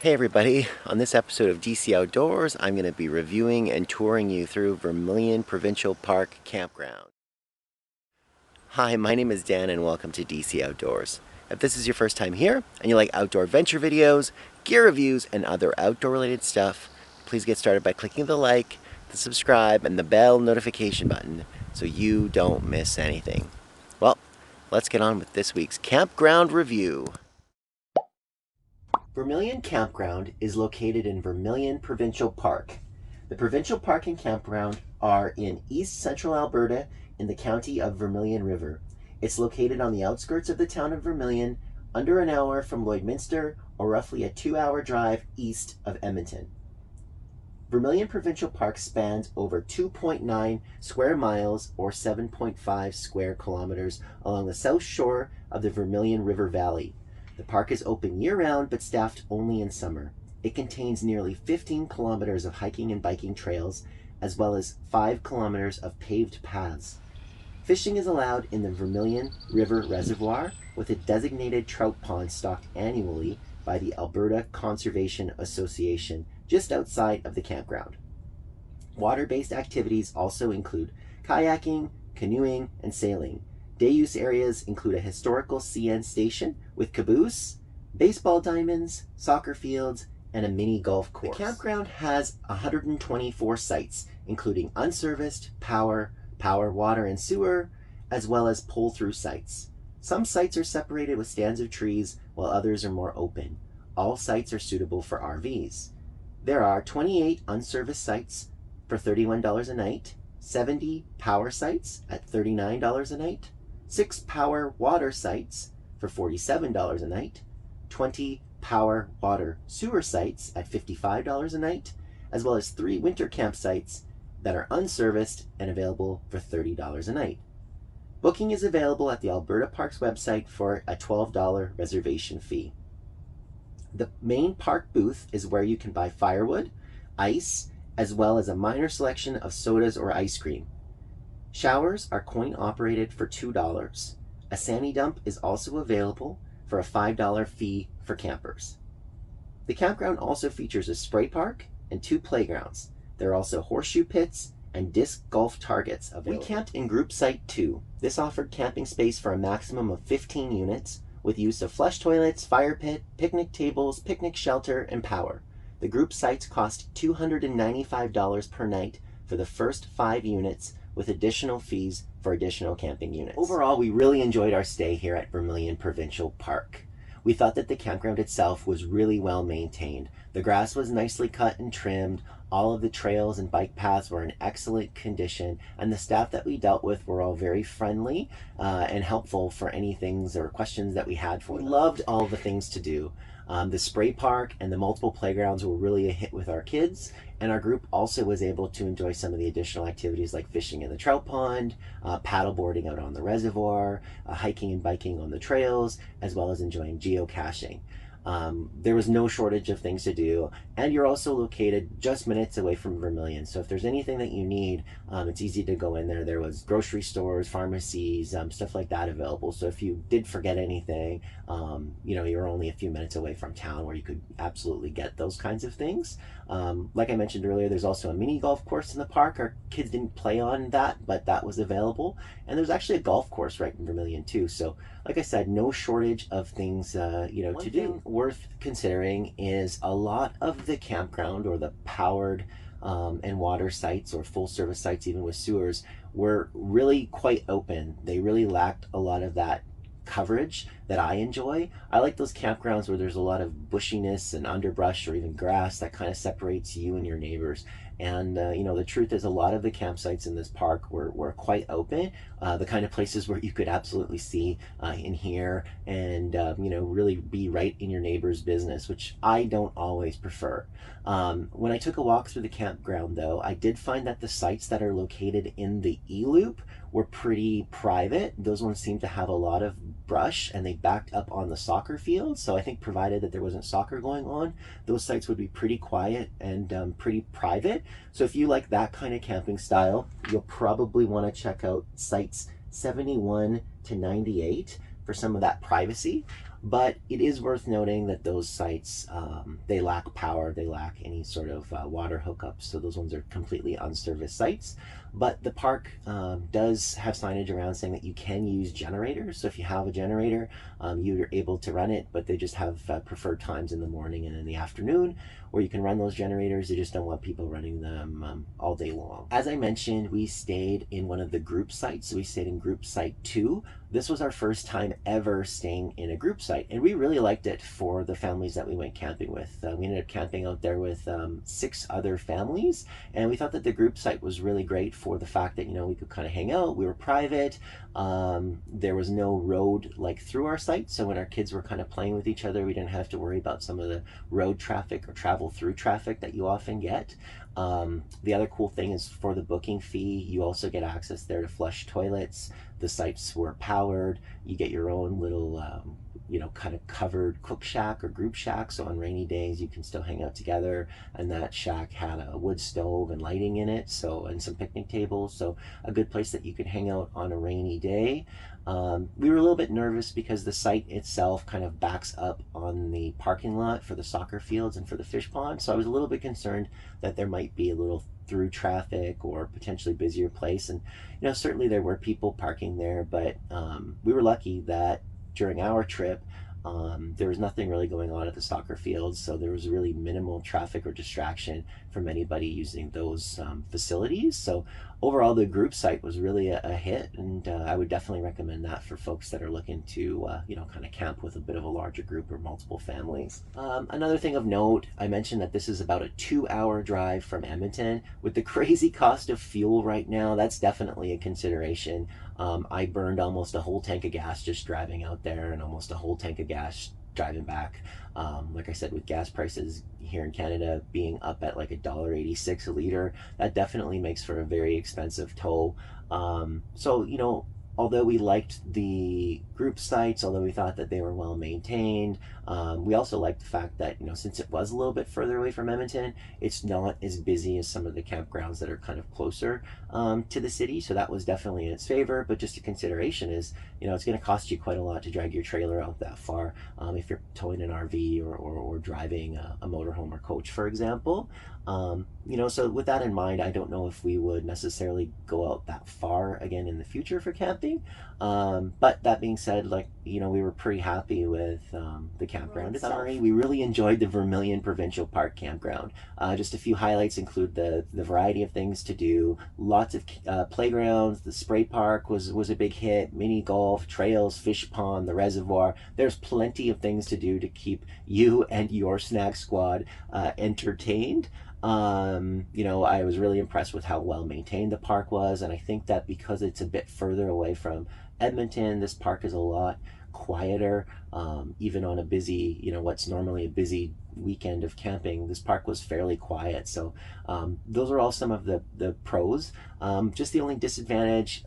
Hey everybody, on this episode of DC Outdoors, I'm going to be reviewing and touring you through Vermilion Provincial Park Campground. Hi, my name is Dan and welcome to DC Outdoors. If this is your first time here and you like outdoor adventure videos, gear reviews, and other outdoor related stuff, please get started by clicking the like, the subscribe, and the bell notification button so you don't miss anything. Well, let's get on with this week's campground review. Vermilion Campground is located in Vermilion Provincial Park. The Provincial Park and Campground are in east central Alberta in the county of Vermilion River. It's located on the outskirts of the town of Vermilion, under an hour from Lloydminster, or roughly a 2-hour drive east of Edmonton. Vermilion Provincial Park spans over 2.9 square miles or 7.5 square kilometers along the south shore of the Vermilion River Valley. The park is open year-round but staffed only in summer. It contains nearly 15 kilometers of hiking and biking trails, as well as 5 kilometers of paved paths. Fishing is allowed in the Vermilion River Reservoir, with a designated trout pond stocked annually by the Alberta Conservation Association just outside of the campground. Water-based activities also include kayaking, canoeing, and sailing. Day-use areas include a historical CN station with caboose, baseball diamonds, soccer fields, and a mini golf course. The campground has 124 sites, including unserviced, power, water, and sewer, as well as pull-through sites. Some sites are separated with stands of trees, while others are more open. All sites are suitable for RVs. There are 28 unserviced sites for $31 a night, 70 power sites at $39 a night, 6 power water sites for $47 a night, 20 power water sewer sites at $55 a night, as well as 3 winter campsites that are unserviced and available for $30 a night. Booking is available at the Alberta Parks website for a $12 reservation fee. The main park booth is where you can buy firewood, ice, as well as a minor selection of sodas or ice cream. Showers are coin operated for $2. A sani dump is also available for a $5 fee for campers. The campground also features a spray park and 2 playgrounds. There are also horseshoe pits and disc golf targets available. We camped in Group Site 2. This offered camping space for a maximum of 15 units with use of flush toilets, fire pit, picnic tables, picnic shelter, and power. The group sites cost $295 per night for the first 5 units, with additional fees for additional camping units. Overall, we really enjoyed our stay here at Vermilion Provincial Park. We thought that the campground itself was really well maintained. The grass was nicely cut and trimmed, all of the trails and bike paths were in excellent condition, and the staff that we dealt with were all very friendly and helpful for any things or questions that we had for them. We loved all the things to do. The spray park and the multiple playgrounds were really a hit with our kids, and our group also was able to enjoy some of the additional activities like fishing in the trout pond, paddleboarding out on the reservoir, hiking and biking on the trails, as well as enjoying geocaching. There was no shortage of things to do, and you're also located just minutes away from Vermilion, so if there's anything that you need, it's easy to go in there. There was grocery stores, pharmacies, stuff like that available, so if you did forget anything, you're only a few minutes away from town where you could absolutely get those kinds of things. Like I mentioned earlier, there's also a mini golf course in the park. Our kids didn't play on that, but that was available, and there's actually a golf course right in Vermilion too, so like I said, no shortage of things to do. Worth considering is a lot of the campground or the powered and water sites or full service sites, even with sewers, were really quite open. They really lacked a lot of that coverage that I enjoy. I like those campgrounds where there's a lot of bushiness and underbrush or even grass that kind of separates you and your neighbors. And the truth is, a lot of the campsites in this park were quite open, the kind of places where you could absolutely see and hear and really be right in your neighbor's business, which I don't always prefer. When I took a walk through the campground, though, I did find that the sites that are located in the E-loop were pretty private. Those ones seemed to have a lot of brush, and they backed up on the soccer field, so I think provided that there wasn't soccer going on, those sites would be pretty quiet and pretty private. So if you like that kind of camping style, you'll probably want to check out sites 71 to 98 for some of that privacy. But it is worth noting that those sites, they lack power, they lack any sort of water hookups, so those ones are completely unserviced sites. But the park does have signage around saying that you can use generators. So if you have a generator, you're able to run it, but they just have preferred times in the morning and in the afternoon where you can run those generators. They just don't want people running them all day long. As I mentioned, we stayed in one of the group sites. So we stayed in group site 2. This was our first time ever staying in a group site, and we really liked it for the families that we went camping with. We ended up camping out there with 6 other families, and we thought that the group site was really great for the fact that, you know, we could kind of hang out, we were private, there was no road like through our site, so when our kids were kind of playing with each other, we didn't have to worry about some of the road traffic or travel through traffic that you often get. The other cool thing is for the booking fee, you also get access there to flush toilets. The sites were powered. You get your own little, you know, kind of covered cook shack or group shack. So on rainy days, you can still hang out together. And that shack had a wood stove and lighting in it, so, and some picnic tables. So a good place that you could hang out on a rainy day. We were a little bit nervous because the site itself kind of backs up on the parking lot for the soccer fields and for the fish pond. So I was a little bit concerned that there might be a little through traffic or potentially busier place. And, you know, certainly there were people parking there, but we were lucky that during our trip, there was nothing really going on at the soccer fields, so there was really minimal traffic or distraction from anybody using those facilities. So overall, the group site was really a hit, and I would definitely recommend that for folks that are looking to, you know, kind of camp with a bit of a larger group or multiple families. Another thing of note, I mentioned that this is about a 2-hour drive from Edmonton. With the crazy cost of fuel right now, that's definitely a consideration. I burned almost a whole tank of gas just driving out there, and almost a whole tank of gas driving back. Like I said, with gas prices here in Canada being up at like $1.86 a liter, that definitely makes for a very expensive tow. So, you know, although we liked the group sites, although we thought that they were well maintained, we also liked the fact that, you know, since it was a little bit further away from Edmonton, it's not as busy as some of the campgrounds that are kind of closer to the city. So that was definitely in its favor. But just a consideration is, you know, it's going to cost you quite a lot to drag your trailer out that far if you're towing an RV or driving a motorhome or coach, for example. You know, so with that in mind, I don't know if we would necessarily go out that far again in the future for camping. But that being said, like, you know, we were pretty happy with the campground itself. We really enjoyed the Vermilion Provincial Park Campground. Just a few highlights include the variety of things to do, lots of playgrounds. The spray park was a big hit, mini golf, trails, fish pond, the reservoir. There's plenty of things to do to keep you and your snack squad entertained. You know, I was really impressed with how well maintained the park was, and I think that because it's a bit further away from Edmonton, this park is a lot quieter. Even on a busy, you know, what's normally a busy weekend of camping, this park was fairly quiet. So those are all some of the pros. Just the only disadvantage,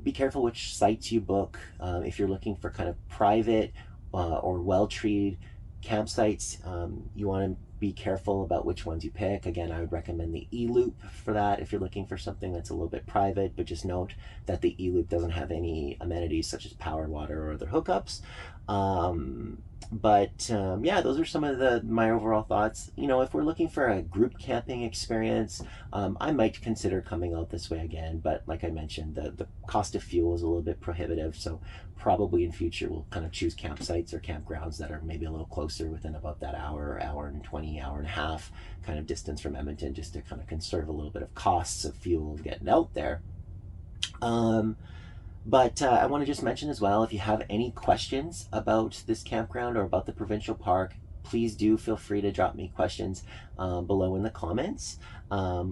be careful which sites you book. If you're looking for kind of private or well-treated campsites, you want to be careful about which ones you pick. Again, I would recommend the E-Loop for that if you're looking for something that's a little bit private, but just note that the E-Loop doesn't have any amenities such as power, water, or other hookups. Yeah, those are some of my overall thoughts. You know, if we're looking for a group camping experience, I might consider coming out this way again, but like I mentioned, the cost of fuel is a little bit prohibitive, so probably in future we'll kind of choose campsites or campgrounds that are maybe a little closer, within about that hour and 20, hour and a half kind of distance from Edmonton, just to kind of conserve a little bit of costs of fuel getting out there. I want to just mention as well, if you have any questions about this campground or about the provincial park, please do feel free to drop me questions below in the comments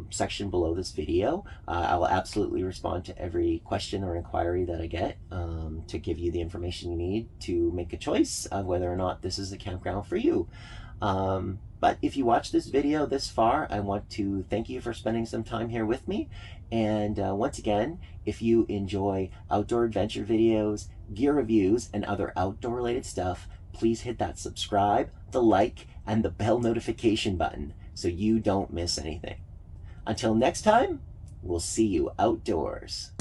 section below this video. I will absolutely respond to every question or inquiry that I get to give you the information you need to make a choice of whether or not this is a campground for you. But if you watched this video this far, I want to thank you for spending some time here with me. And once again, if you enjoy outdoor adventure videos, gear reviews, and other outdoor related stuff, please hit that subscribe, the like, and the bell notification button so you don't miss anything. Until next time, we'll see you outdoors.